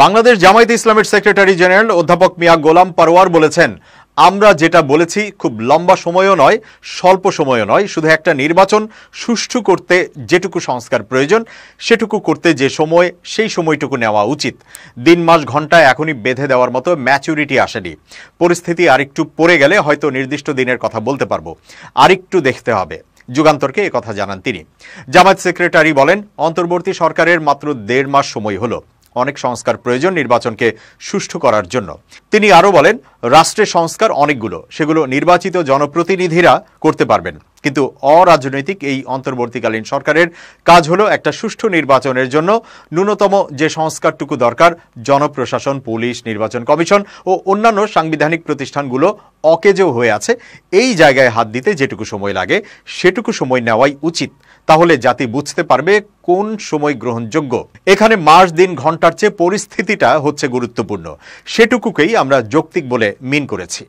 বাংলাদেশ জামায়াতে ইসলামের secretary general অধ্যাপক মিয়া গোলাম পারওয়ার বলেছেন, আমরা যেটা বলেছি খুব লম্বা সময়ও নয়, স্বল্প সময়ও নয়, শুধু একটা নির্বাচন সুষ্ঠু করতে যেটুকু সংস্কার প্রয়োজন সেটুকু করতে যে সময়, সেই সময়টুকু নেওয়া উচিত। দিন মাস ঘন্টা এখনই বেঁধে দেওয়ার মতো ম্যাচুরিটি আসেনি। পরিস্থিতি আরেকটু পড়ে গেলে হয়তো নির্দিষ্ট দিনের কথা বলতে পারবো, আরেকটু দেখতে হবে। যুগান্তরকে একথা জানান তিনি। জামায়াত সেক্রেটারি বলেন, অন্তর্বর্তী সরকারের মাত্র 1.5 মাস সময় হলো, অনেক সংস্কার প্রয়োজন নির্বাচনকে সুষ্ঠু করার জন্য। তিনি আরো বলেন, রাষ্ট্রের সংস্কার অনেকগুলো, সেগুলো নির্বাচিত জনপ্রতিনিধিরা করতে পারবেন, কিন্তু অরাজনৈতিক এই অন্তর্বর্তীকালীন সরকারের কাজ হলো একটা সুষ্ঠু নির্বাচনের জন্য ন্যূনতম যে সংস্কারটুকু দরকার, জনপ্রশাসন, পুলিশ, নির্বাচন কমিশন ও অন্যান্য সাংবিধানিক প্রতিষ্ঠানগুলো অকেজো হয়ে আছে, এই জায়গায় হাত দিতে যেটুকু সময় লাগে সেটুকু সময় নেওয়াই উচিত। তাহলে জাতি বুঝতে পারবে কোন সময় গ্রহণযোগ্য। এখানে মাস, দিন, ঘন্টার চেয়ে পরিস্থিতিটা হচ্ছে গুরুত্বপূর্ণ। সেটুকুকেই আমরা যৌক্তিক বলে মিন করেছি।